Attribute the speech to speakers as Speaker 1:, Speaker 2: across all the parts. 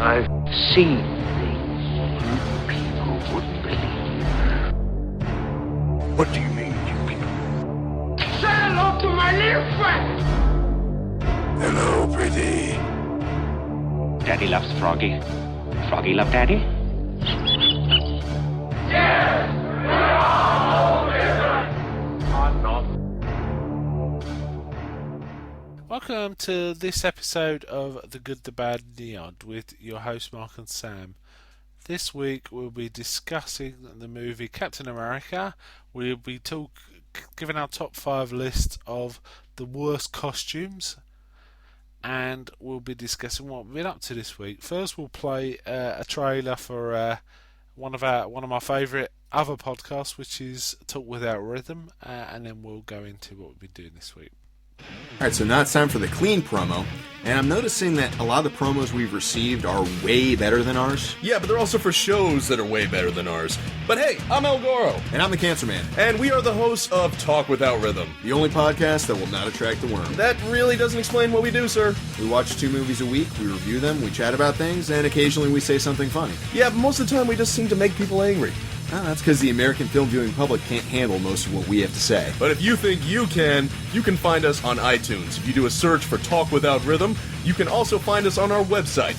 Speaker 1: I've seen things you people wouldn't believe.
Speaker 2: What do you mean, you people?
Speaker 1: Say hello to my little friend!
Speaker 2: Hello, pretty.
Speaker 3: Daddy loves Froggy. Froggy love Daddy?
Speaker 1: Yes! We're all
Speaker 4: Welcome to this episode of The Good, the Bad and the Odd with your host Mark and Sam. This week we'll be discussing the movie Captain America. We'll be giving our top 5 list of the worst costumes, and we'll be discussing what we've been up to this week. First we'll play a trailer for one of my favourite other podcasts, which is Talk Without Rhythm, and then we'll go into what we've been doing this week.
Speaker 5: Alright, so now it's time for the clean promo, and I'm noticing that a lot of the promos we've received are way better than ours.
Speaker 6: Yeah, but they're also for shows that are way better than ours. But hey, I'm El Goro.
Speaker 5: And I'm the Cancer Man,
Speaker 6: And we are the hosts of Talk Without Rhythm.
Speaker 5: the only podcast that will not attract the worm.
Speaker 6: That really doesn't explain what we do, sir.
Speaker 5: We watch 2 movies a week, we review them, we chat about things, and occasionally we say something funny.
Speaker 6: Yeah, but most of the time we just seem to make people angry.
Speaker 5: That's because the American film viewing public can't handle most of what we have to say.
Speaker 6: But if you think you can find us on iTunes. If you do a search for Talk Without Rhythm, you can also find us on our website,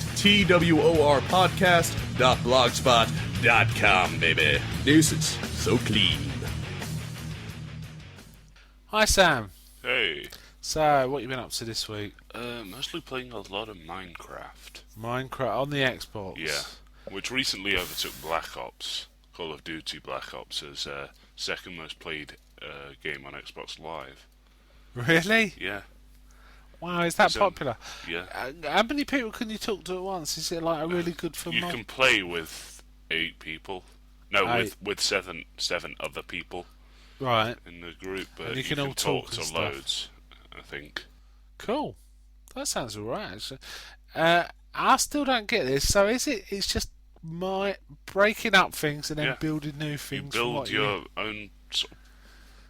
Speaker 6: twrpodcast.blogspot.com, baby.
Speaker 5: Deuces.
Speaker 6: So clean.
Speaker 4: Hi Sam.
Speaker 7: Hey,
Speaker 4: So, what you been up to this week?
Speaker 7: mostly playing a lot of Minecraft.
Speaker 4: Minecraft on the Xbox.
Speaker 7: Yeah, which recently overtook Black Ops, Call of Duty Black Ops, as second most played game on Xbox Live.
Speaker 4: Really?
Speaker 7: Yeah,
Speaker 4: Wow, is that
Speaker 7: So,
Speaker 4: popular?
Speaker 7: yeah.
Speaker 4: How many people can you talk to at once? Is it like a really good for
Speaker 7: You can play with 8 people. No,
Speaker 4: Eight.
Speaker 7: with seven other people
Speaker 4: Right.
Speaker 7: in the group, but
Speaker 4: And
Speaker 7: you can
Speaker 4: all
Speaker 7: talk
Speaker 4: and
Speaker 7: to
Speaker 4: stuff.
Speaker 7: loads, I think.
Speaker 4: Cool. That sounds alright, actually. I still don't get this. So is it? It's just my breaking up things and then
Speaker 7: Yeah.
Speaker 4: building new
Speaker 7: You
Speaker 4: things. from
Speaker 7: build
Speaker 4: what
Speaker 7: your own sort of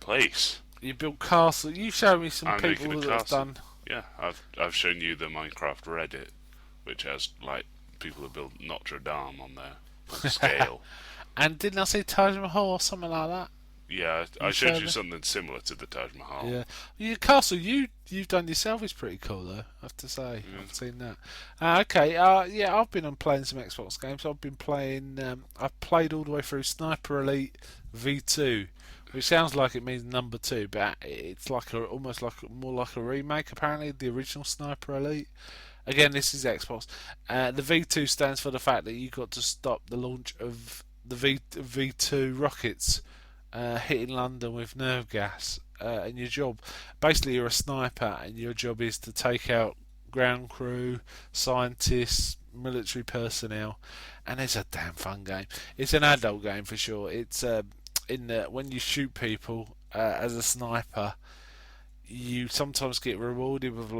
Speaker 7: place.
Speaker 4: you build castles. You showed me some
Speaker 7: I'm
Speaker 4: people
Speaker 7: making a
Speaker 4: that have
Speaker 7: castle.
Speaker 4: done.
Speaker 7: Yeah, I've shown you the Minecraft Reddit, which has like people who build Notre Dame on there on scale.
Speaker 4: And didn't I see Taj Mahal or something like that?
Speaker 7: Yeah, I
Speaker 4: You
Speaker 7: showed
Speaker 4: showed
Speaker 7: you
Speaker 4: me?
Speaker 7: something similar to the Taj Mahal.
Speaker 4: Yeah, your castle you've done yourself is pretty cool though. I have to say, I've seen that. Okay, yeah, I've been on playing some Xbox games. I've been playing. I've played all the way through Sniper Elite V2, which sounds like it means number 2, but it's like almost like more like a remake. Apparently, the original Sniper Elite. Again, this is Xbox. The V2 stands for the fact that you got to stop the launch of the V2 rockets. Hitting London with nerve gas, and your job, basically you're a sniper and your job is to take out ground crew, scientists, military personnel, and it's a damn fun game. It's an adult game for sure. It's when you shoot people as a sniper, you sometimes get rewarded with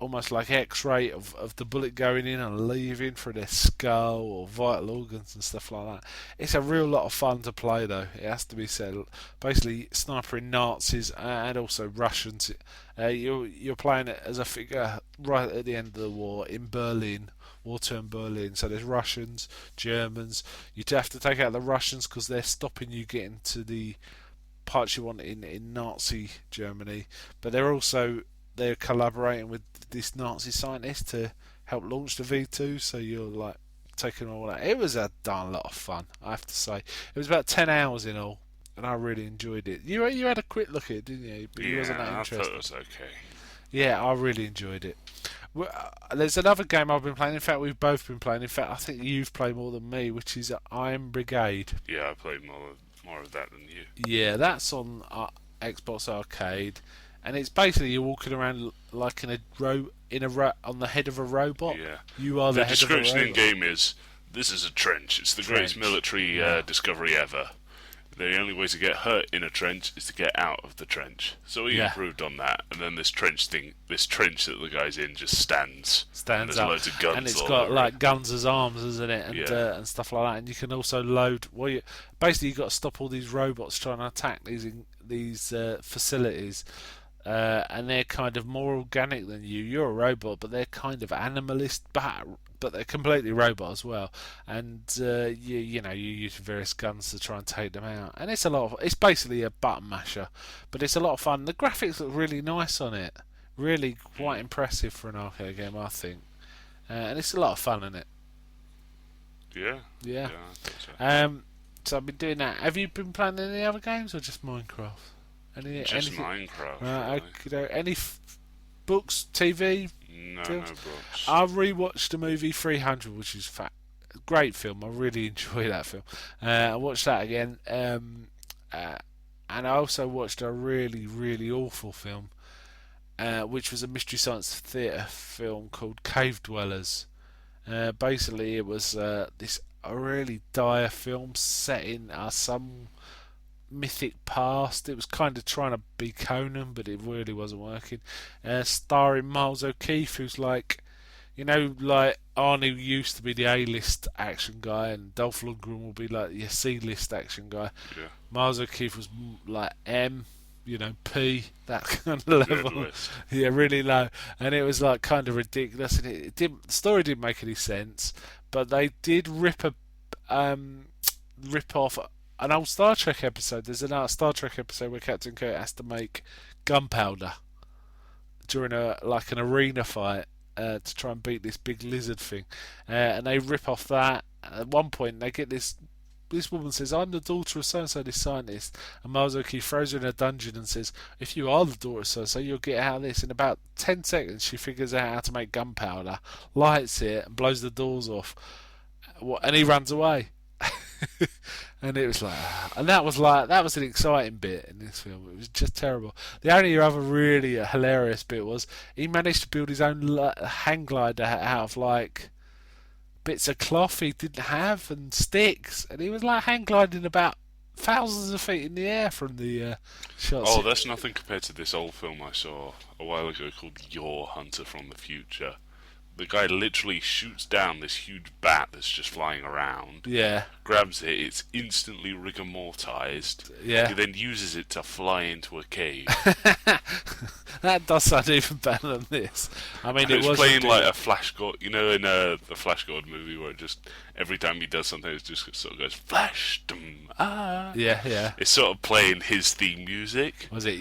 Speaker 4: almost like X-ray of the bullet going in and leaving through their skull or vital organs and stuff like that. It's a real lot of fun to play though, it has to be said. Basically snipering Nazis and also Russians. You're playing it as a figure right at the end of the war in Berlin, war-torn Berlin. So there's Russians, Germans. You'd have to take out the Russians because they're stopping you getting to the parts you want in Nazi Germany, but they're collaborating with this Nazi scientist to help launch the V2, so you're like taking all that. It was a darn lot of fun, I have to say. It was about 10 hours in all, and I really enjoyed it. You had a quick look at it, didn't you? But you wasn't that
Speaker 7: I
Speaker 4: interested.
Speaker 7: thought it was okay.
Speaker 4: Yeah, I really enjoyed it. There's another game I've been playing. In fact, we've both been playing. In fact, I think you've played more than me, which is Iron Brigade.
Speaker 7: Yeah, I played more of that than you.
Speaker 4: Yeah, that's on Xbox Arcade, and it's basically you're walking around like on the head of a robot.
Speaker 7: Yeah.
Speaker 4: You are the head of a
Speaker 7: description in
Speaker 4: robot.
Speaker 7: game is, this is a trench. It's the greatest military discovery ever. The only way to get hurt in a trench is to get out of the trench. So we improved on that, and then this trench that the guy's in just stands and there's
Speaker 4: up,
Speaker 7: loads of guns
Speaker 4: and it's
Speaker 7: all
Speaker 4: got
Speaker 7: over
Speaker 4: like
Speaker 7: it.
Speaker 4: guns as arms, isn't it, and and stuff like that. And you can also load. Basically you've got to stop all these robots trying to attack these facilities. And they're kind of more organic than you. You're a robot, but they're kind of animalist, but they're completely robot as well. And you use various guns to try and take them out. And it's basically a button masher, but it's a lot of fun. The graphics look really nice on it, really quite impressive for an arcade game, I think. And it's a lot of fun, isn't it?
Speaker 7: Yeah.
Speaker 4: Yeah.
Speaker 7: I think so.
Speaker 4: So I've been doing that. Have you been playing any other games or just Minecraft?
Speaker 7: Just
Speaker 4: Anything?
Speaker 7: Minecraft.
Speaker 4: Right,
Speaker 7: Really.
Speaker 4: any books, TV?
Speaker 7: No
Speaker 4: films?
Speaker 7: books.
Speaker 4: I rewatched the movie 300, which is great film. I really enjoy that film. I watched that again, and I also watched a really, really awful film, which was a mystery science theatre film called Cave Dwellers. Basically, it was this a really dire film set in some mythic past. It was kind of trying to be Conan, but it really wasn't working. Starring Miles O'Keefe, who's like Arnie used to be the A-list action guy, and Dolph Lundgren will be like your C-list action guy.
Speaker 7: Yeah.
Speaker 4: Miles O'Keefe was like M, P, that kind of level. Yeah, really low, and it was like kind of ridiculous. And the story didn't make any sense, but they did rip off an old Star Trek episode. There's an Star Trek episode where Captain Kirk has to make gunpowder during an arena fight to try and beat this big lizard thing, and they rip off that. At one point, they get this woman says, "I'm the daughter of so and so, this scientist," and Miles O'Keefe throws her in a dungeon and says, "If you are the daughter of so and so, you'll get out of this." In about 10 seconds, she figures out how to make gunpowder, lights it, and blows the doors off. And he runs away. And it was that was an exciting bit in this film. It was just terrible. The only other really hilarious bit was he managed to build his own hang glider out of bits of cloth he didn't have and sticks, and he was hang gliding about thousands of feet in the air from the shots.
Speaker 7: Oh, that's nothing compared to this old film I saw a while ago called Your Hunter from the Future. The guy literally shoots down this huge bat that's just flying around.
Speaker 4: Yeah.
Speaker 7: Grabs it, it's instantly rigor mortised.
Speaker 4: Yeah.
Speaker 7: He then uses it to fly into a cave.
Speaker 4: That does sound even better than this. I mean,
Speaker 7: it was playing like a Flash God, in the Flash God movie where it just every time he does something, it just sort of goes Flash.
Speaker 4: Yeah.
Speaker 7: It's sort of playing his theme music.
Speaker 4: Was it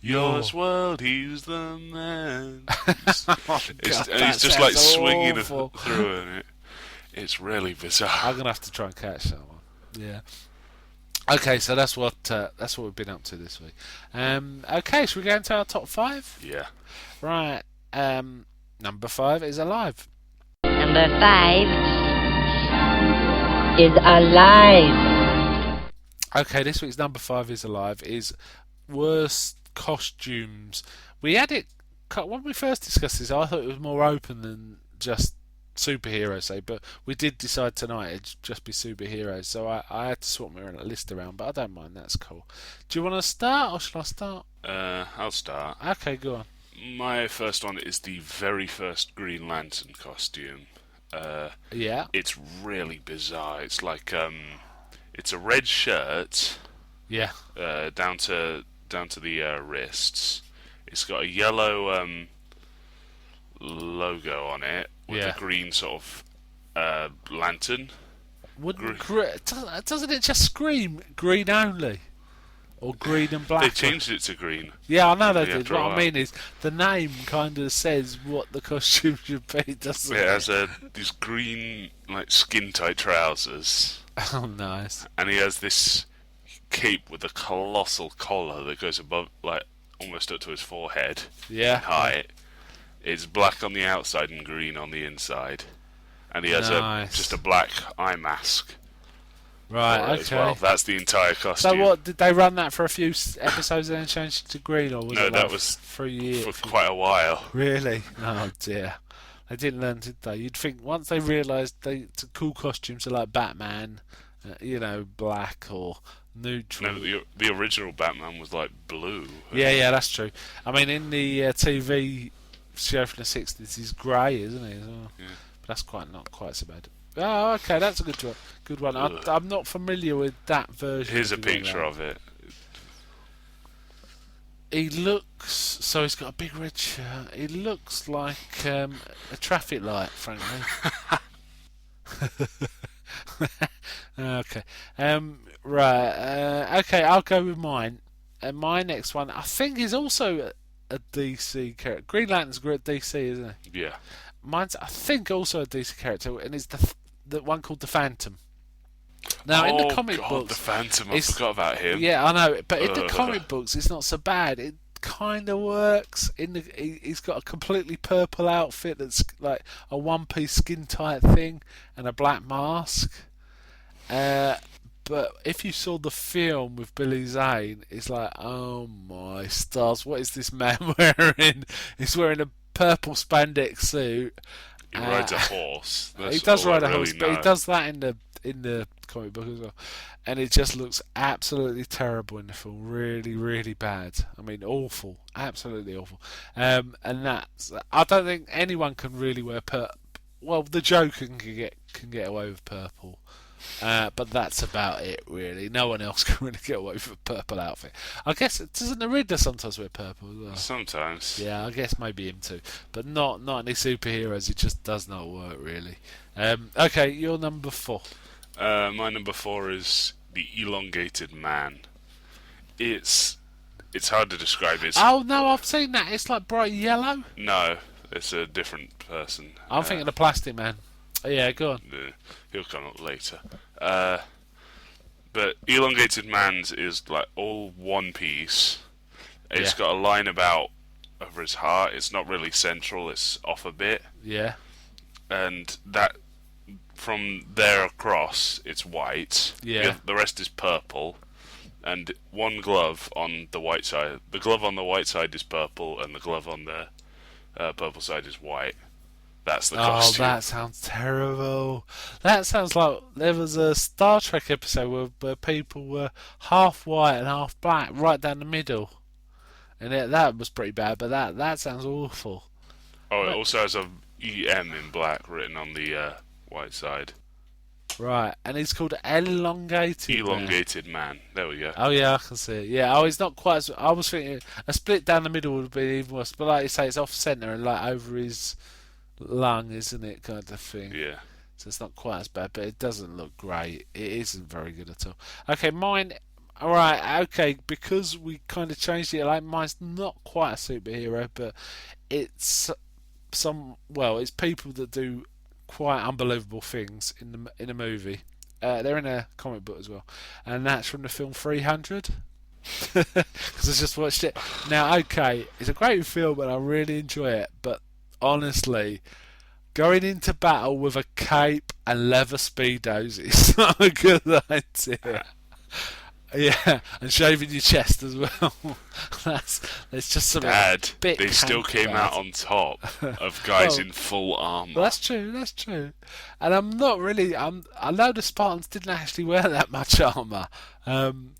Speaker 7: Yours world? He's the man.
Speaker 4: It's
Speaker 7: just like swinging through it. It's really bizarre.
Speaker 4: I'm gonna have to try and catch that one. Yeah. Okay, so that's what we've been up to this week. Okay, should we go into our top 5?
Speaker 7: Yeah.
Speaker 4: Right. Number 5 is Alive.
Speaker 8: Number 5 is Alive.
Speaker 4: Okay, this week's number 5 is Alive. Is worst costumes. We had it when we first discussed this. I thought it was more open than just superheroes, say, but we did decide tonight it'd just be superheroes, so I had to swap my list around, but I don't mind, that's cool. Do you want to start, or shall I start?
Speaker 7: I'll start.
Speaker 4: Okay, go on.
Speaker 7: My first one is the very first Green Lantern costume.
Speaker 4: Yeah.
Speaker 7: It's really bizarre. It's like it's a red shirt.
Speaker 4: Yeah.
Speaker 7: Down to the wrists. It's got a yellow logo on it with a green sort of lantern.
Speaker 4: Doesn't it just scream green only? Or green and black?
Speaker 7: They changed it to green.
Speaker 4: Yeah, I know they did. What I mean is, the name kind of says what the costume should be, doesn't it?
Speaker 7: It has these green, skin-tight trousers.
Speaker 4: Oh, nice.
Speaker 7: And he has this cape with a colossal collar that goes above, almost up to his forehead.
Speaker 4: Yeah.
Speaker 7: In height. It's black on the outside and green on the inside. And he has just a black eye mask.
Speaker 4: Right, okay.
Speaker 7: As well. That's the entire costume.
Speaker 4: So what, did they run that for a few episodes and then change it to green, or was it
Speaker 7: that was
Speaker 4: for a year?
Speaker 7: For quite a while.
Speaker 4: Really? Oh dear. They didn't learn, did they? You'd think once they realised cool costumes are like Batman, black or neutral.
Speaker 7: No, the original Batman was blue.
Speaker 4: Yeah, that's true. I mean, in the TV show from the 60s, he's grey, isn't he? As well?
Speaker 7: Yeah.
Speaker 4: But that's not quite so bad. Oh, okay, that's a good one. Good one. I'm not familiar with that version.
Speaker 7: Here's a picture of it.
Speaker 4: He looks so he's got a big red shirt. He looks like a traffic light, frankly. Okay. Right. Okay, I'll go with mine. And my next one, I think, is also a DC character. Green Lantern's great DC, isn't he?
Speaker 7: Yeah.
Speaker 4: Mine's, I think, also a DC character, and it's the one called the Phantom. Now, in the comic books,
Speaker 7: the Phantom. I
Speaker 4: it's-
Speaker 7: forgot about him.
Speaker 4: yeah, I know, but in the comic books, it's not so bad. It kind of works. He's got a completely purple outfit that's like a one-piece skin-tight thing and a black mask. But if you saw the film with Billy Zane, it's like, oh my stars, what is this man wearing? He's wearing a purple spandex suit.
Speaker 7: He rides a horse.
Speaker 4: He
Speaker 7: That's
Speaker 4: does
Speaker 7: all
Speaker 4: ride
Speaker 7: I
Speaker 4: a horse,
Speaker 7: really
Speaker 4: but he
Speaker 7: know.
Speaker 4: does that in the comic book as well, and it just looks absolutely terrible in the film. Really, really bad. I mean, awful, absolutely awful. And that's, I don't think anyone can really wear purple. Well, the Joker can get away with purple. But that's about it, really. No one else can really get away with a purple outfit. I guess, doesn't the Riddler sometimes wear purple as well?
Speaker 7: Sometimes.
Speaker 4: Yeah, I guess maybe him too, but not any superheroes. It just does not work, really. Okay, you're number 4.
Speaker 7: My number 4 is the elongated man. It's hard to describe.
Speaker 4: Oh no, I've seen that. It's like bright yellow.
Speaker 7: No, it's a different person.
Speaker 4: I'm thinking of Plastic Man. Oh, yeah, go on.
Speaker 7: He'll come up later. But elongated man's is like all one piece. It's
Speaker 4: Yeah.
Speaker 7: got a line about over his heart. It's not really central. It's off a bit,
Speaker 4: Yeah.
Speaker 7: and that from there across, it's white.
Speaker 4: Yeah.
Speaker 7: The rest is purple, and one glove on the white side. The glove on the white side is purple, and the glove on the purple side is white. That's the
Speaker 4: Oh,
Speaker 7: costume.
Speaker 4: that sounds terrible. That sounds like there was a Star Trek episode where people were half white and half black, right down the middle, and that was pretty bad. But that sounds awful.
Speaker 7: Oh, it also has a EM in black written on the white side.
Speaker 4: Right, and he's called Elongated Man.
Speaker 7: Elongated man. There we go.
Speaker 4: Oh yeah, I can see it. Yeah, oh, he's not quite as... I was thinking a split down the middle would have been even worse. But like you say, it's off centre and like over his lung, isn't it, kind of thing.
Speaker 7: Yeah.
Speaker 4: So it's not quite as bad, but it doesn't look great. It isn't very good at all. Okay, mine... Alright, okay, because we kind of changed it, like mine's not quite a superhero, but it's it's people that do quite unbelievable things in a movie. They're in a comic book as well, and that's from the film 300. Because I just watched it. Now, okay, it's a great film and I really enjoy it, but honestly, going into battle with a cape and leather speedos is not a good idea. Yeah, and shaving your chest as well. There's just something
Speaker 7: Dad,
Speaker 4: a bit
Speaker 7: they still
Speaker 4: camp
Speaker 7: came
Speaker 4: about
Speaker 7: out on top of guys
Speaker 4: Oh.
Speaker 7: in full armour.
Speaker 4: Well, that's true. And I'm not really. I know the Spartans didn't actually wear that much armor,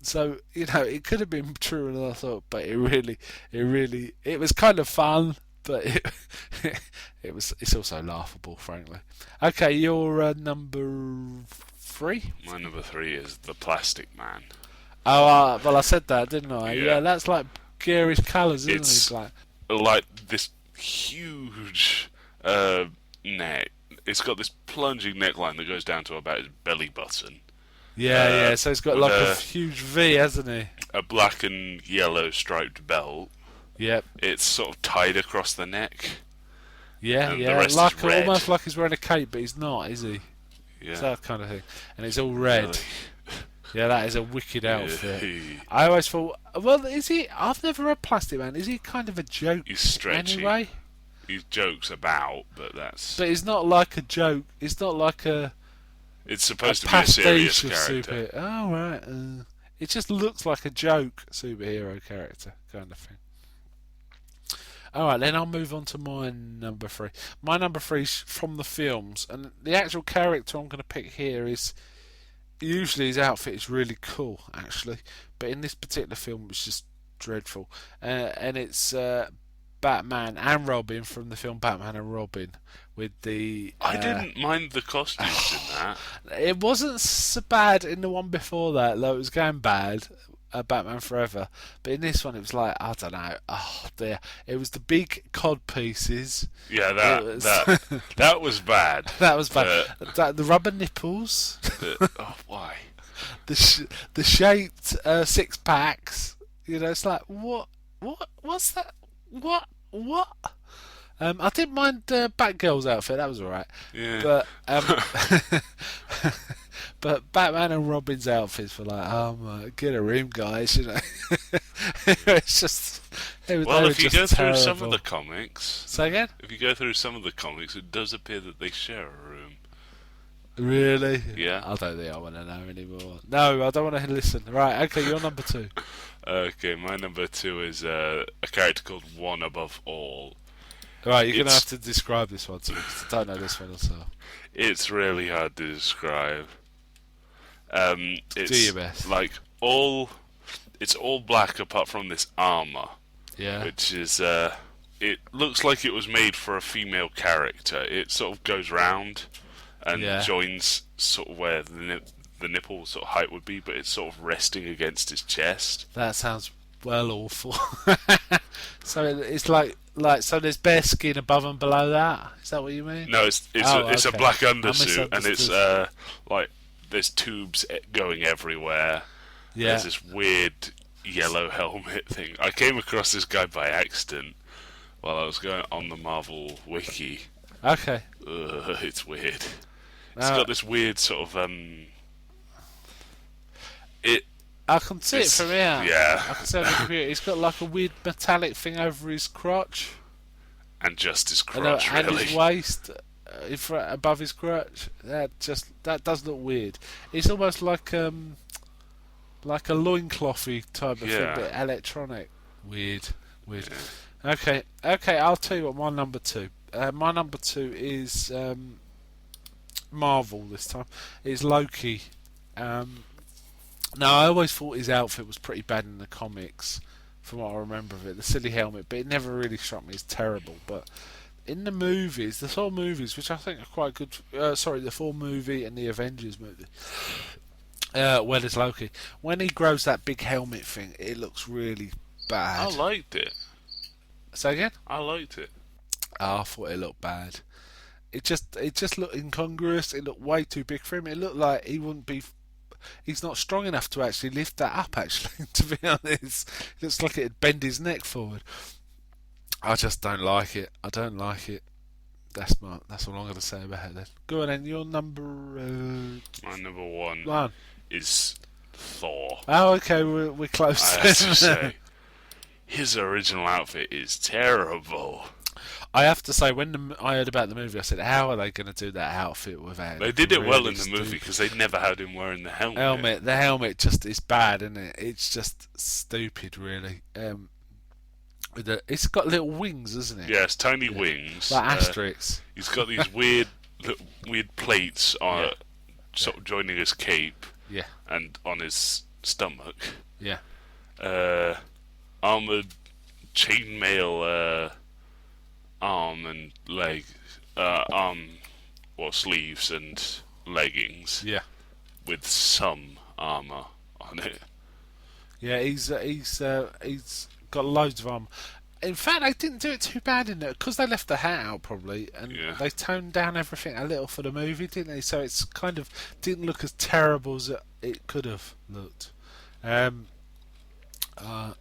Speaker 4: so it could have been truer than I thought. But it was kind of fun, but it's also laughable, frankly. Okay, you're number 3.
Speaker 7: My number 3 is the Plastic Man.
Speaker 4: Oh, well, I said that, didn't I?
Speaker 7: Yeah.
Speaker 4: Yeah, that's like garish colours, isn't
Speaker 7: It's
Speaker 4: it? Like,
Speaker 7: like this huge neck. It's got this plunging neckline that goes down to about his belly button.
Speaker 4: yeah. So it's got
Speaker 7: with
Speaker 4: like a
Speaker 7: a-
Speaker 4: huge V, hasn't he?
Speaker 7: A black and yellow striped belt.
Speaker 4: Yep.
Speaker 7: It's sort of tied across the neck.
Speaker 4: Yeah,
Speaker 7: And the
Speaker 4: yeah.
Speaker 7: rest is
Speaker 4: Like
Speaker 7: red.
Speaker 4: almost like he's wearing a cape, but he's not, is he?
Speaker 7: Yeah.
Speaker 4: It's that kind of thing, and it's all red.
Speaker 7: Really.
Speaker 4: Yeah, that is a wicked outfit.
Speaker 7: Yeah.
Speaker 4: I always thought, well, is he? I've never read Plastic Man. Is he kind of a joke
Speaker 7: He's stretchy.
Speaker 4: anyway?
Speaker 7: He jokes about, but that's...
Speaker 4: But he's not like a joke. It's not like a
Speaker 7: It's supposed to be a serious
Speaker 4: pastiche of
Speaker 7: character.
Speaker 4: superhero. Oh right. It just looks like a joke superhero character kind of thing. Alright, then I'll move on to my number 3. My number 3 is from the films, and the actual character I'm going to pick here is... Usually his outfit is really cool, actually, but in this particular film it's just dreadful. And it's Batman and Robin from the film Batman and Robin, with the...
Speaker 7: I didn't mind the costumes in that.
Speaker 4: It wasn't so bad in the one before that, though it was going bad. Batman Forever, but in this one it was like, I don't know. Oh dear, it was the big cod pieces.
Speaker 7: Yeah,
Speaker 4: was-
Speaker 7: that was bad.
Speaker 4: That was bad. The rubber nipples,
Speaker 7: Why?
Speaker 4: the shaped 6-packs. You know, it's like what's that? What? I didn't mind Batgirl's outfit. That was alright.
Speaker 7: Yeah.
Speaker 4: But but Batman and Robin's outfits were like, oh my, get a room, guys. You know, it's just.
Speaker 7: Well, if you go through some of
Speaker 4: terrible.
Speaker 7: the comics,
Speaker 4: Say again?
Speaker 7: if you go through some of the comics, it does appear that they share a room.
Speaker 4: Really?
Speaker 7: Yeah.
Speaker 4: I don't think I want to know anymore. No, I don't want to listen. Right, okay, you're number 2.
Speaker 7: Okay, my number 2 is a character called One Above All.
Speaker 4: Right, you're going to
Speaker 7: It's-
Speaker 4: have to describe this one to me, 'cause I don't know this one at all.
Speaker 7: It's really hard to describe. It's
Speaker 4: Do your best.
Speaker 7: Like it's all black apart from this armor,
Speaker 4: Yeah.
Speaker 7: which is it looks like it was made for a female character. It sort of goes round and
Speaker 4: Yeah.
Speaker 7: joins sort of where the nipple sort of height would be, but it's sort of resting against his chest.
Speaker 4: That sounds well awful. So it's like so there's bare skin above and below that. Is that what you mean?
Speaker 7: No, it's
Speaker 4: Oh,
Speaker 7: a
Speaker 4: okay.
Speaker 7: black
Speaker 4: I
Speaker 7: undersuit, and it's
Speaker 4: misunderstood.
Speaker 7: like there's tubes going everywhere.
Speaker 4: Yeah.
Speaker 7: There's this weird yellow helmet thing. I came across this guy by accident while I was going on the Marvel wiki.
Speaker 4: Okay.
Speaker 7: It's weird. It's
Speaker 4: Now,
Speaker 7: got this weird sort of It
Speaker 4: I can see it
Speaker 7: it's-
Speaker 4: from here.
Speaker 7: yeah.
Speaker 4: I can see it on the computer. He's got like a weird metallic thing over his crotch.
Speaker 7: and just his
Speaker 4: And,
Speaker 7: crotch,
Speaker 4: and
Speaker 7: really.
Speaker 4: his waist above his crotch. That does look weird. It's almost like a loinclothy type of
Speaker 7: Yeah.
Speaker 4: thing, but electronic. Weird. Okay, I'll tell you what my number 2. My number 2 is Marvel this time. It's Loki. Now I always thought his outfit was pretty bad in the comics, from what I remember of it. The silly helmet, but it never really struck me as terrible. But in the movies, the 4 movies, which I think are quite good. The 4 movie and the Avengers movie. Where there's Loki, when he grows that big helmet thing, it looks really bad.
Speaker 7: I liked it.
Speaker 4: Say again?
Speaker 7: I liked it.
Speaker 4: Oh, I thought it looked bad. It just looked incongruous. It looked way too big for him. It looked like he wouldn't be. He's not strong enough to actually lift that up. Actually, to be honest, it looks like it'd bend his neck forward. I just don't like it. I don't like it. That's all I'm going to say about it. Then go on, then. Your number
Speaker 7: My number 1
Speaker 4: 1.
Speaker 7: is Thor.
Speaker 4: Oh, okay, we're close.
Speaker 7: I have to say, his original outfit is terrible.
Speaker 4: I have to say, when I heard about the movie, I said, "How are they going to do that outfit without?"
Speaker 7: They did it well in the
Speaker 4: stupid
Speaker 7: movie because they never had him wearing the helmet.
Speaker 4: helmet. The helmet just is bad, isn't it? It's just stupid, really. It's got little wings, isn't it?
Speaker 7: Yes, tiny wings.
Speaker 4: Like asterisks.
Speaker 7: He's got these weird plates on sort of joining his cape
Speaker 4: Yeah,
Speaker 7: and on his stomach.
Speaker 4: yeah.
Speaker 7: Armored chainmail arm and leg, sleeves and leggings
Speaker 4: Yeah.
Speaker 7: with some armor on it.
Speaker 4: Yeah, he's got loads of armor. In fact, they didn't do it too bad in it because they left the hat out probably, and
Speaker 7: Yeah.
Speaker 4: they toned down everything a little for the movie, didn't they? So it's kind of didn't look as terrible as it could have looked.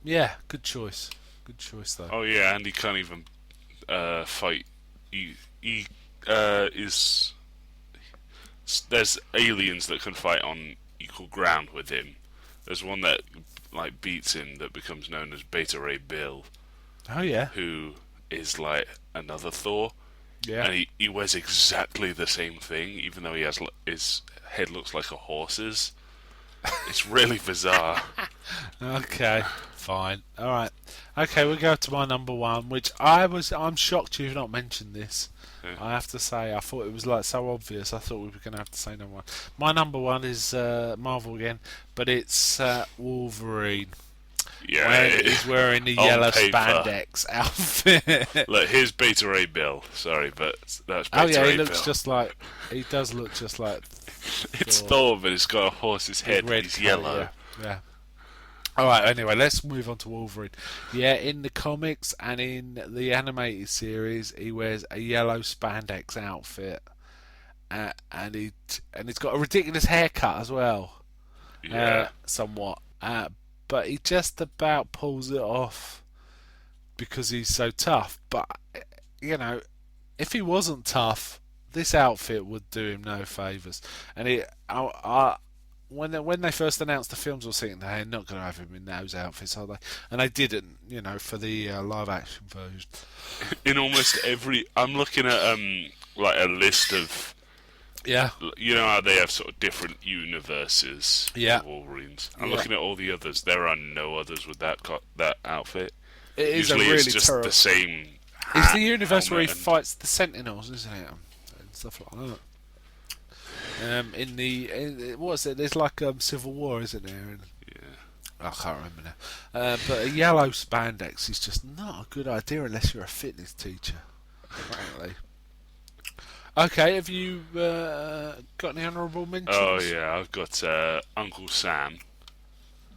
Speaker 4: Yeah, good choice. Good choice though.
Speaker 7: Oh yeah, and he can't even fight. He is. There's aliens that can fight on equal ground with him. There's one that like beats him that becomes known as Beta Ray Bill,
Speaker 4: Oh yeah,
Speaker 7: who is like another Thor,
Speaker 4: yeah.
Speaker 7: and he wears exactly the same thing, even though he has his head looks like a horse's. It's really bizarre.
Speaker 4: Okay, fine. All right. Okay, we'll go to my number 1, which I'm shocked you've not mentioned this.
Speaker 7: Yeah.
Speaker 4: I have to say, I thought it was like so obvious. I thought we were going to have to say number 1. My number 1 is Marvel again, but it's Wolverine.
Speaker 7: Yeah,
Speaker 4: When he's wearing the
Speaker 7: on
Speaker 4: yellow
Speaker 7: paper.
Speaker 4: spandex outfit.
Speaker 7: Look, here's Beta Ray Bill. Sorry, but that's Beta
Speaker 4: Oh yeah,
Speaker 7: Ray
Speaker 4: he looks
Speaker 7: Bill.
Speaker 4: just like. He does look just like.
Speaker 7: It's
Speaker 4: Thor.
Speaker 7: Thor, but it's got a horse's head.
Speaker 4: red
Speaker 7: He's
Speaker 4: coat,
Speaker 7: yellow.
Speaker 4: Yeah. Alright, anyway, let's move on to Wolverine. Yeah, in the comics and in the animated series, he wears a yellow spandex outfit. And he's got a ridiculous haircut as well.
Speaker 7: Yeah.
Speaker 4: Somewhat. But he just about pulls it off because he's so tough. But, you know, if he wasn't tough, this outfit would do him no favours. And when they first announced the films, I was thinking they're not going to have him in those outfits, are they? And they didn't, for the live action version.
Speaker 7: In almost every, I'm looking at like a list of.
Speaker 4: Yeah.
Speaker 7: You know how they have sort of different universes
Speaker 4: Yeah.
Speaker 7: of Wolverines? I'm looking at all the others. There are no others with that outfit.
Speaker 4: It is
Speaker 7: Usually
Speaker 4: a really
Speaker 7: it's just
Speaker 4: terrible.
Speaker 7: the same.
Speaker 4: It's the universe where he
Speaker 7: helmet
Speaker 4: fights the Sentinels, isn't it? And stuff like that. What's it? There's like Civil War, isn't there? And
Speaker 7: yeah.
Speaker 4: I can't remember now. But a yellow spandex is just not a good idea unless you're a fitness teacher, frankly. Okay, have you got any honourable mentions?
Speaker 7: Oh yeah, I've got Uncle Sam.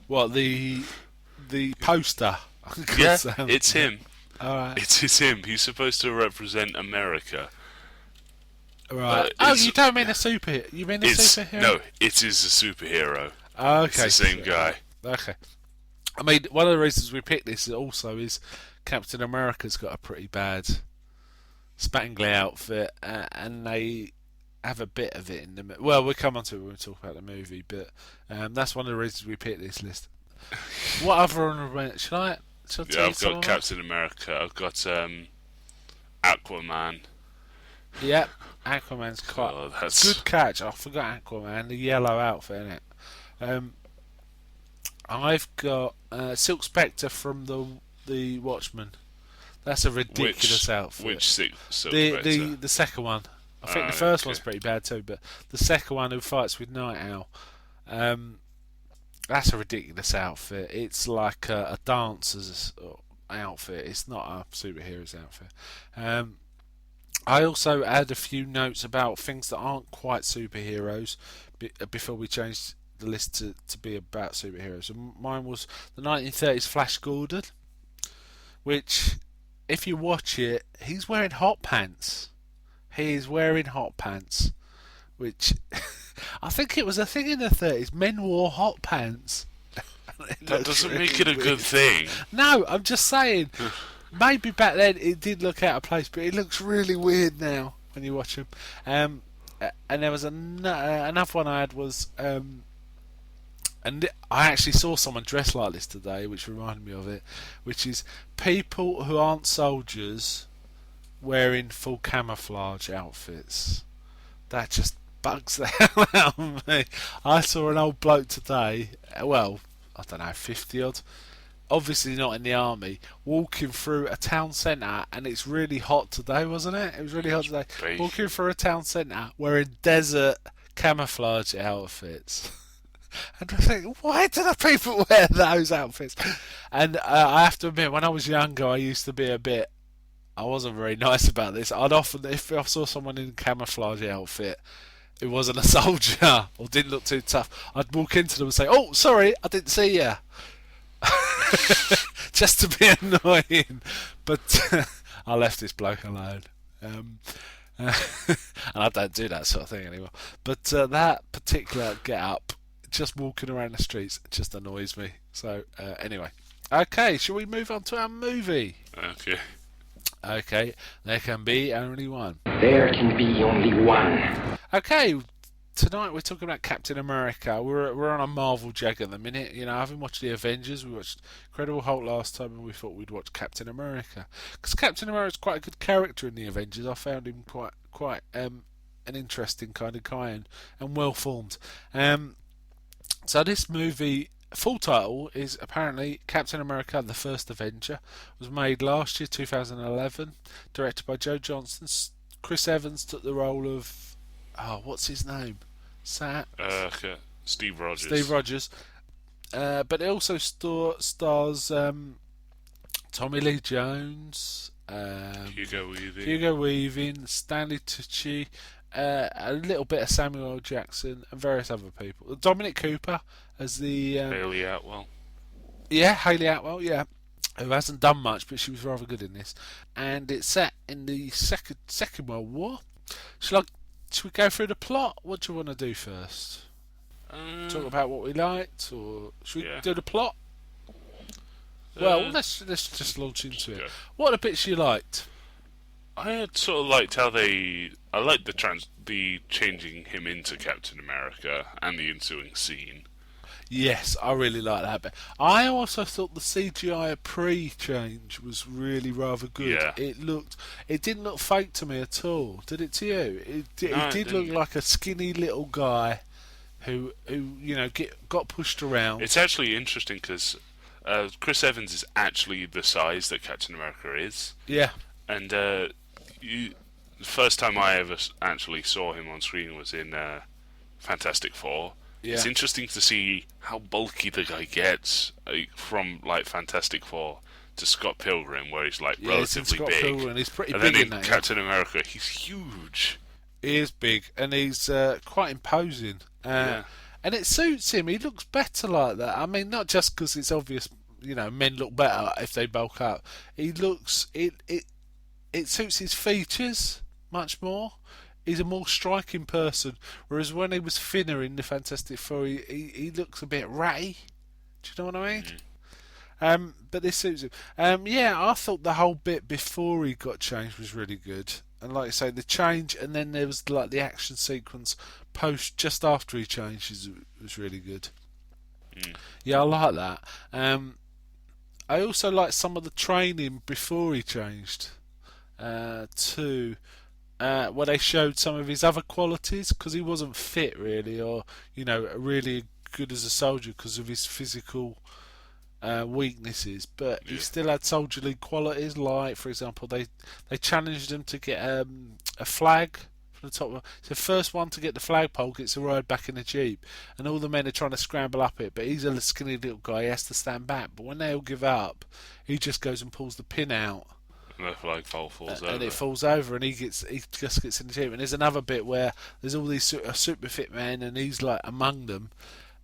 Speaker 4: What, the poster? Uncle
Speaker 7: Yeah,
Speaker 4: Sam.
Speaker 7: it's him.
Speaker 4: Alright.
Speaker 7: It's him. He's supposed to represent America.
Speaker 4: Right. You don't mean a superhero? You mean a superhero?
Speaker 7: No, it is a superhero.
Speaker 4: Okay.
Speaker 7: It's the same guy.
Speaker 4: Okay. I mean, one of the reasons we picked this also is Captain America's got a pretty bad spangly outfit, and they have a bit of it in the. Well, we'll come on to it when we talk about the movie, but that's one of the reasons we picked this list. What other honourable? Should I tell
Speaker 7: Yeah,
Speaker 4: you
Speaker 7: I've
Speaker 4: some
Speaker 7: got
Speaker 4: of
Speaker 7: Captain America. I've got Aquaman.
Speaker 4: mine? Yep, Aquaman's quite
Speaker 7: Oh, that's
Speaker 4: good catch. I forgot Aquaman, the yellow outfit in it. I've got Silk Spectre from the Watchmen. That's a ridiculous outfit.
Speaker 7: Which Silk
Speaker 4: the second one. I think the first
Speaker 7: okay.
Speaker 4: one's pretty bad too, but the second one who fights with Night Owl, that's a ridiculous outfit. It's like a dancer's outfit. It's not a superhero's outfit. I also add a few notes about things that aren't quite superheroes before we change the list to be about superheroes. And mine was the 1930s Flash Gordon, which, if you watch it, he's wearing hot pants. He is wearing hot pants, which I think it was a thing in the 30s. Men wore hot pants.
Speaker 7: That doesn't make it a good thing.
Speaker 4: No, I'm just saying. Maybe back then it did look out of place, but it looks really weird now when you watch him. And there was another one I had was, and I actually saw someone dressed like this today, which reminded me of it, which is people who aren't soldiers wearing full camouflage outfits. That just bugs the hell out of me. I saw an old bloke today, well, I don't know, 50 odd, obviously not in the army, walking through a town centre, and it's really hot today, wasn't it? It was really hot today. Walking through a town centre wearing desert camouflage outfits. And I think, why do the people wear those outfits? And I have to admit, when I was younger, I wasn't very nice about this. I'd often, if I saw someone in a camouflage outfit who wasn't a soldier or didn't look too tough, I'd walk into them and say, "Oh, sorry, I didn't see you." Just to be annoying. But I left this bloke alone. And I don't do that sort of thing anymore. But that particular get-up, just walking around the streets, just annoys me. So, anyway. Okay, shall we move on to our movie?
Speaker 7: Okay.
Speaker 4: Okay, there can be only one.
Speaker 1: There can be only one.
Speaker 4: Okay, tonight we're talking about Captain America. We're on a Marvel jag at the minute. You know, having watched the Avengers, we watched Incredible Hulk last time, and we thought we'd watch Captain America because Captain America's quite a good character in the Avengers. I found him quite an interesting kind of guy and well formed. So this movie, full title is apparently Captain America: The First Avenger. It was made last year, 2011, directed by Joe Johnston. Chris Evans took the role of, what's his name?
Speaker 7: Okay. Steve Rogers.
Speaker 4: Steve Rogers. But it also stars Tommy Lee Jones,
Speaker 7: Hugo
Speaker 4: Weaving, Stanley Tucci, a little bit of Samuel L. Jackson, and various other people. Dominic Cooper as the
Speaker 7: Bailey Atwell.
Speaker 4: Yeah, Hayley Atwell, yeah. Who hasn't done much, but she was rather good in this. And it's set in the Second World War. Should we go through the plot? What do you want to do first? Talk about what we liked, or should we do the plot? Well, let's just launch into it. What are the bits you liked?
Speaker 7: I had sort of liked how I liked the changing him into Captain America and the ensuing scene.
Speaker 4: Yes, I really like that bit. I also thought the CGI pre-change was really rather good.
Speaker 7: Yeah.
Speaker 4: It didn't look fake to me at all. Did it to you? It did look like a skinny little guy who got pushed around.
Speaker 7: It's actually interesting because Chris Evans is actually the size that Captain America is.
Speaker 4: Yeah.
Speaker 7: And the first time I ever actually saw him on screen was in Fantastic Four.
Speaker 4: Yeah.
Speaker 7: It's interesting to see how bulky the guy gets from like Fantastic Four to Scott Pilgrim, where he's like relatively
Speaker 4: Scott
Speaker 7: big.
Speaker 4: Pilgrim, he's pretty
Speaker 7: and
Speaker 4: big
Speaker 7: then
Speaker 4: in that.
Speaker 7: Captain America, he's huge.
Speaker 4: He is big, and he's quite imposing. And it suits him. He looks better like that. I mean, not just because it's obvious, men look better if they bulk up. He looks it suits his features much more. He's a more striking person, whereas when he was thinner in the Fantastic Four, he looks a bit ratty. Do you know what I mean? But this suits him. I thought the whole bit before he got changed was really good. And like I say, the change, and then there was like the action sequence just after he changed was really good. Yeah, I like that. I also like some of the training before he changed too. Where they showed some of his other qualities, because he wasn't fit really, or really good as a soldier because of his physical weaknesses, but he still had soldierly qualities. Like, for example, they challenged him to get a flag from the top. So the first one to get the flagpole gets a ride back in the jeep, and all the men are trying to scramble up it, but he's a skinny little guy. He has to stand back. But when they all give up, he just goes and pulls the pin out.
Speaker 7: And the flagpole falls over.
Speaker 4: And it falls over, and he just gets in the jeep. And there's another bit where there's all these super fit men, and he's like among them.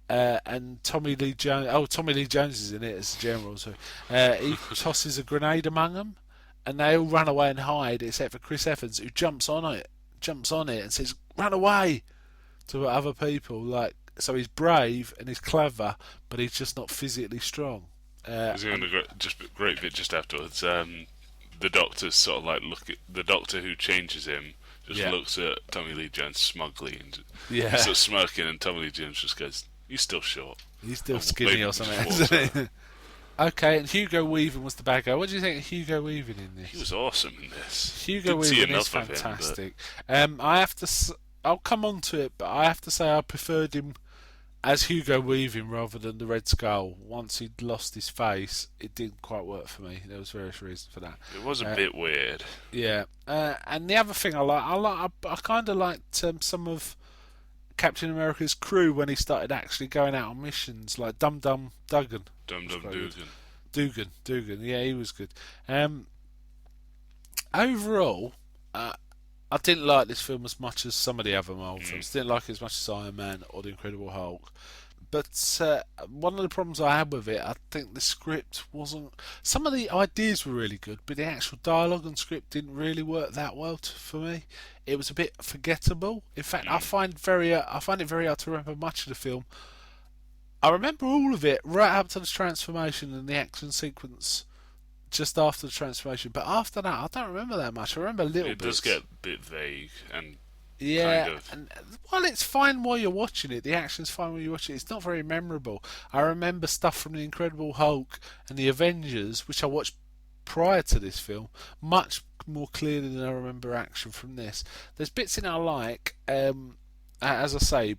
Speaker 4: And Tommy Lee Jones is in it as the general. So he tosses a grenade among them, and they all run away and hide, except for Chris Evans, who jumps on it and says, "Run away!" to other people. So he's brave and he's clever, but he's just not physically strong.
Speaker 7: There's even a great bit just afterwards. The doctor's sort of like the doctor who changes him looks at Tommy Lee Jones smugly and he's sort of smirking, and Tommy Lee Jones just goes, "He's still short.
Speaker 4: He's still skinny or something." Okay, and Hugo Weaving was the bad guy. What do you think of Hugo Weaving in this?
Speaker 7: He was awesome in this.
Speaker 4: Hugo Weaving is fantastic. I'll come on to it, but I have to say I preferred him as Hugo Weaving rather than the Red Skull. Once he'd lost his face, it didn't quite work for me. There was various reasons for that.
Speaker 7: It was a bit weird.
Speaker 4: Yeah, and the other thing I kind of liked some of Captain America's crew when he started actually going out on missions, like Dum Dum Dugan. Dugan. Yeah, he was good. Overall, I didn't like this film as much as some of the other Marvel films. Didn't like it as much as Iron Man or The Incredible Hulk. But one of the problems I had with it, I think the script wasn't. Some of the ideas were really good, but the actual dialogue and script didn't really work that well for me. It was a bit forgettable. In fact, I find it very hard to remember much of the film. I remember all of it right up to the transformation and the action sequence just after the transformation, but after that I don't remember that much. I remember little bits.
Speaker 7: It does get a bit vague and
Speaker 4: and while it's fine while you're watching it, the action's fine while you're watching it, it's not very memorable. I remember stuff from The Incredible Hulk and The Avengers, which I watched prior to this film, much more clearly than I remember action from this. There's bits in it I like, as I say,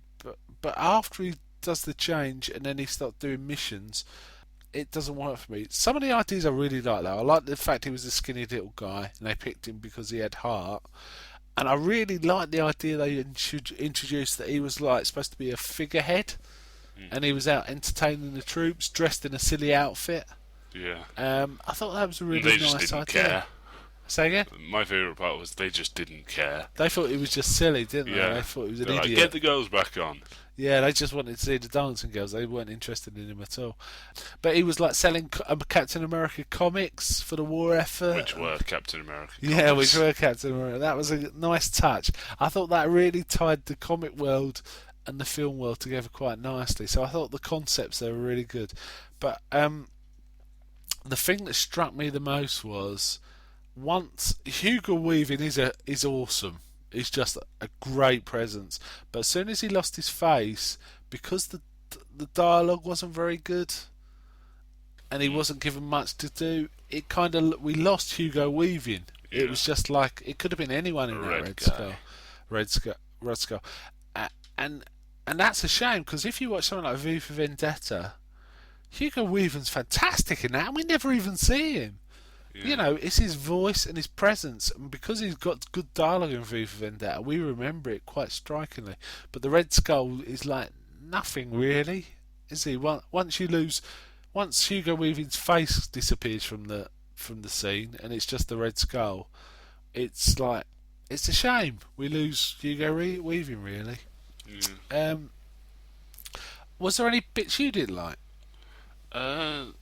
Speaker 4: but after he does the change and then he starts doing missions, it doesn't work for me. Some of the ideas I really like though. I like the fact he was a skinny little guy and they picked him because he had heart. And I really like the idea they introduced that he was like supposed to be a figurehead, and he was out entertaining the troops dressed in a silly outfit.
Speaker 7: Yeah.
Speaker 4: I thought that was a really
Speaker 7: they
Speaker 4: nice
Speaker 7: just didn't
Speaker 4: idea.
Speaker 7: care.
Speaker 4: Say again?
Speaker 7: My favourite part was they just didn't care.
Speaker 4: They thought it was just silly, didn't
Speaker 7: Yeah.
Speaker 4: they? They thought it was an
Speaker 7: They're like,
Speaker 4: idiot.
Speaker 7: get the girls back on.
Speaker 4: Yeah, they just wanted to see the dancing girls. They weren't interested in him at all. But he was like selling Captain America comics for the war effort.
Speaker 7: Which were Captain America.
Speaker 4: Yeah,
Speaker 7: comics.
Speaker 4: which were Captain America. That was a nice touch. I thought that really tied the comic world and the film world together quite nicely. So I thought the concepts there were really good. But the thing that struck me the most was once Hugo Weaving is awesome. He's just a great presence. But as soon as he lost his face, because the dialogue wasn't very good, and he wasn't given much to do, it kind of we lost Hugo Weaving.
Speaker 7: Yeah.
Speaker 4: It was just like it could have been anyone in that Red Skull, and that's a shame because if you watch something like V for Vendetta, Hugo Weaving's fantastic in that, and we never even see him.
Speaker 7: Yeah.
Speaker 4: You know, it's his voice and his presence, and because he's got good dialogue in V for Vendetta, we remember it quite strikingly. But the Red Skull is like nothing really, is he? Once Hugo Weaving's face disappears from the scene, and it's just the Red Skull, it's like it's a shame we lose Hugo Weaving really.
Speaker 7: Yeah.
Speaker 4: Was there any bits you didn't like?
Speaker 7: The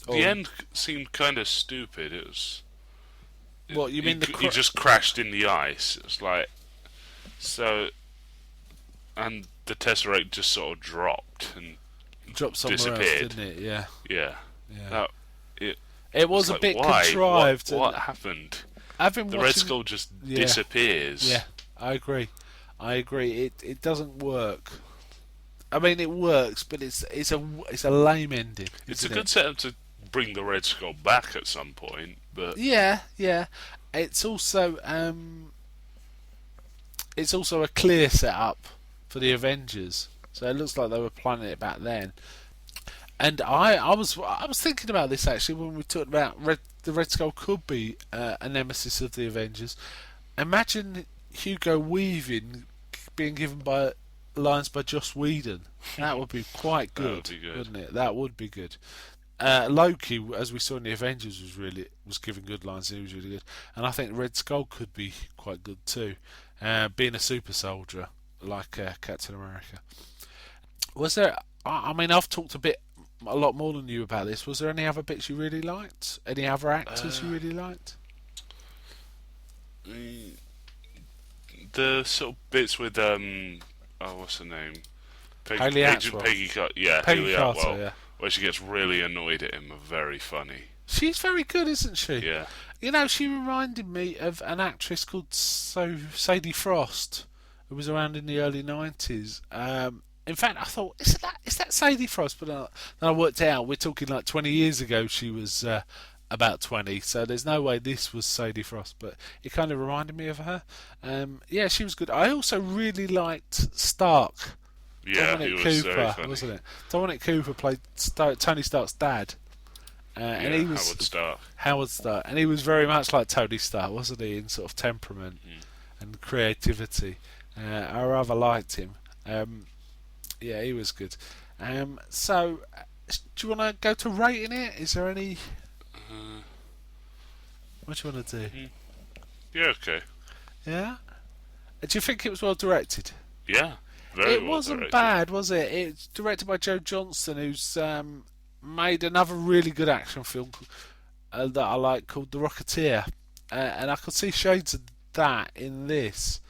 Speaker 7: end seemed kind of stupid. It was.
Speaker 4: What you mean?
Speaker 7: He just crashed in the ice. It was like so, and the Tesseract just sort of dropped and
Speaker 4: dropped somewhere
Speaker 7: disappeared.
Speaker 4: else, didn't it? Yeah.
Speaker 7: Yeah.
Speaker 4: It was a
Speaker 7: like,
Speaker 4: bit
Speaker 7: why?
Speaker 4: contrived.
Speaker 7: What happened?
Speaker 4: I've been
Speaker 7: The
Speaker 4: watching...
Speaker 7: Red Skull just disappears.
Speaker 4: Yeah, I agree. It doesn't work. I mean, it works, but it's a lame ending.
Speaker 7: It's a
Speaker 4: isn't
Speaker 7: good
Speaker 4: it?
Speaker 7: setup to bring the Red Skull back at some point, but
Speaker 4: Yeah. It's also a clear setup for the Avengers. So it looks like they were planning it back then. And I was thinking about this actually when we talked about the Red Skull could be a nemesis of the Avengers. Imagine Hugo Weaving being given lines by Joss Whedon. That would be quite good,
Speaker 7: would be good.
Speaker 4: wouldn't it? That would be good. Loki, as we saw in the Avengers, was given good lines. He was really good, and I think Red Skull could be quite good too, being a super soldier like Captain America. Was there? I mean, I've talked a lot more than you about this. Was there any other bits you really liked? Any other actors you really liked?
Speaker 7: The sort of bits with what's her name?
Speaker 4: Hayley Atwell.
Speaker 7: Peggy Carter. Yeah,
Speaker 4: Peggy
Speaker 7: Hayley
Speaker 4: Carter,
Speaker 7: Atwell,
Speaker 4: yeah.
Speaker 7: where she gets really annoyed at him are very funny.
Speaker 4: She's very good, isn't she?
Speaker 7: Yeah.
Speaker 4: You know, she reminded me of an actress called Sadie Frost, who was around in the early 90s. In fact, I thought, is that Sadie Frost? But then I worked it out. We're talking like 20 years ago. She was about 20, so there's no way this was Sadie Frost. But it kind of reminded me of her. Yeah, she was good. I also really liked Stark.
Speaker 7: Yeah,
Speaker 4: Dominic
Speaker 7: he was
Speaker 4: Cooper,
Speaker 7: very funny.
Speaker 4: wasn't it? Dominic Cooper played Tony Stark's dad. And he was Howard Stark, and he was very much like Tony Stark, wasn't he, in sort of temperament and creativity. I rather liked him. Yeah, he was good. So, do you want to go to rating it? Is there any? What do you want to do?
Speaker 7: Yeah, okay.
Speaker 4: Yeah. Do you think it was well directed?
Speaker 7: Yeah, very
Speaker 4: It
Speaker 7: well
Speaker 4: wasn't
Speaker 7: directed.
Speaker 4: bad, was it? It's directed by Joe Johnston, who's made another really good action film that I like called The Rocketeer, and I could see shades of that in this.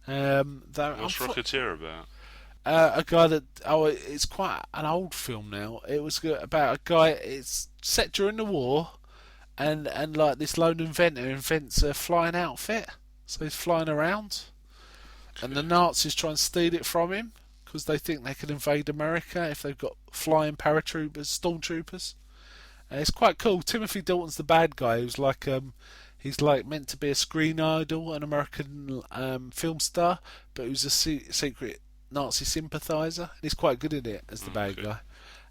Speaker 7: What's Rocketeer about?
Speaker 4: A guy that it's quite an old film now. It was about a guy. It's set during the war, and like this lone inventor invents a flying outfit, so he's flying around, and the Nazis try and steal it from him because they think they can invade America if they've got flying paratroopers, stormtroopers. It's quite cool. Timothy Dalton's the bad guy, who's like he's like meant to be a screen idol, an American film star, but who's a secret Nazi sympathiser, and he's quite good in it as the bad guy.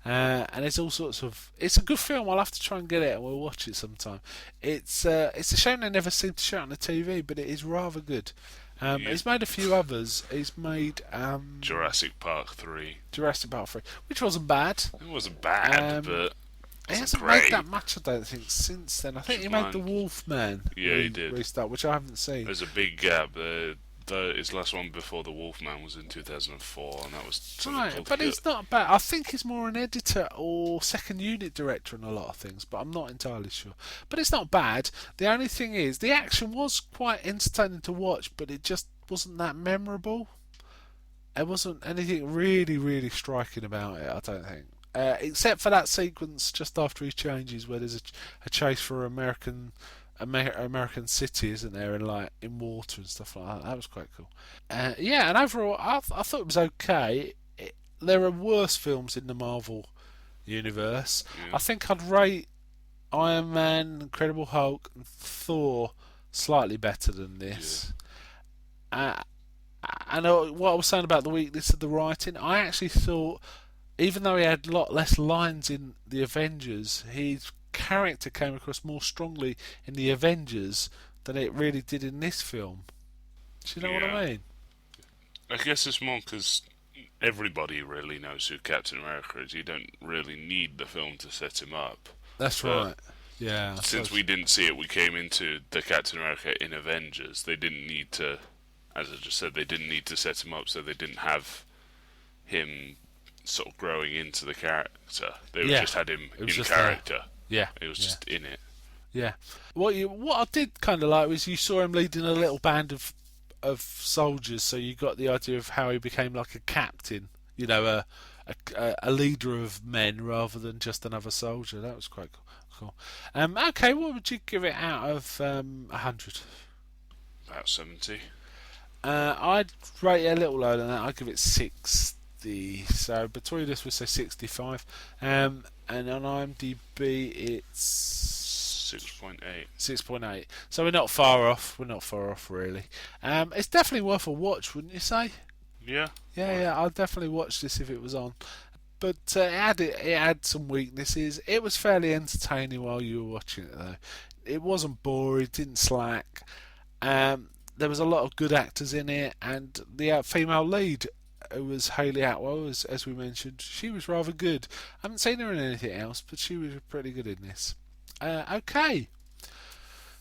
Speaker 4: And it's all sorts of. It's a good film. I'll have to try and get it, and we'll watch it sometime. It's a shame they never seem to show it on the TV, but it is rather good. He's made a few others. He's made
Speaker 7: Jurassic Park 3.
Speaker 4: Jurassic Park 3, which wasn't bad.
Speaker 7: It wasn't bad, but
Speaker 4: He hasn't made that much, I don't think, since then. I think he made The Wolfman.
Speaker 7: Yeah, he did.
Speaker 4: Restart, which I haven't seen.
Speaker 7: There's a big gap. His last one before The Wolfman was in 2004, and that was something
Speaker 4: Right,
Speaker 7: called
Speaker 4: but he's not bad. I think he's more an editor or second unit director on a lot of things, but I'm not entirely sure. But it's not bad. The only thing is, the action was quite entertaining to watch, but it just wasn't that memorable. There wasn't anything really, really striking about it, I don't think. Except for that sequence just after he changes, where there's a chase for American city, isn't there, and in water and stuff like that. That was quite cool. Yeah, and overall, I thought it was okay. There are worse films in the Marvel universe.
Speaker 7: Yeah.
Speaker 4: I think I'd rate Iron Man, Incredible Hulk, and Thor slightly better than this. Yeah. And what I was saying about the weakness of the writing, I actually thought, even though he had a lot less lines in the Avengers, his character came across more strongly in the Avengers than it really did in this film. Do you know what I mean?
Speaker 7: I guess it's more because everybody really knows who Captain America is. You don't really need the film to set him up.
Speaker 4: That's right. Yeah.
Speaker 7: Since we didn't see it, we came into the Captain America in Avengers. They didn't need to, as I just said, they didn't need to set him up, so they didn't have him sort of growing into the character. They just had him in character.
Speaker 4: Yeah.
Speaker 7: It was just in it.
Speaker 4: Yeah. What I did kind of like was you saw him leading a little band of soldiers, so you got the idea of how he became like a captain, a leader of men rather than just another soldier. That was quite cool. Okay, what would you give it out of 100?
Speaker 7: About 70.
Speaker 4: I'd rate it a little lower than that. I'd give it 60. So between us, we say 65. And on IMDb, it's
Speaker 7: 6.8.
Speaker 4: 6.8. So we're not far off. Really. It's definitely worth a watch, wouldn't you say?
Speaker 7: Yeah.
Speaker 4: Yeah. I'd definitely watch this if it was on. But it had some weaknesses. It was fairly entertaining while you were watching it, though. It wasn't boring. It didn't slack. There was a lot of good actors in it, and the female lead, who was Hayley Atwell, as we mentioned, she was rather good. I haven't seen her in anything else, but she was pretty good in this. Okay,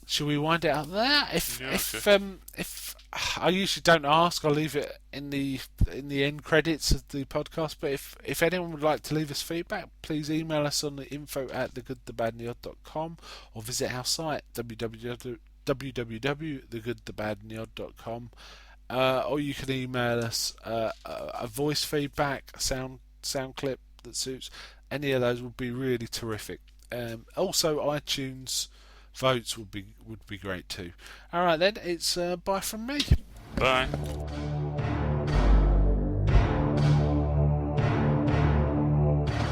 Speaker 4: shall we wind it up there? If I usually don't ask, I'll leave it in the end credits of the podcast. But if anyone would like to leave us feedback, please email us on the info@thegoodthebadandtheodd.com or visit our site www.thegoodthebadandtheodd.com, or you can email us a voice feedback, a sound clip that suits. Any of those would be really terrific. Also, iTunes votes would be great too. All right then, it's bye from me.
Speaker 7: Bye.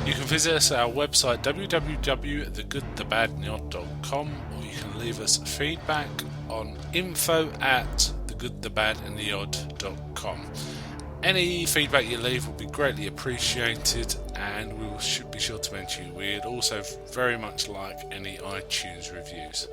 Speaker 4: You can visit us at our website www.thegoodthebadandtheodd.com, or you can leave us feedback on info@thegoodthebadandtheodd.com. Any feedback you leave will be greatly appreciated, and we should be sure to mention you. We'd also very much like any iTunes reviews.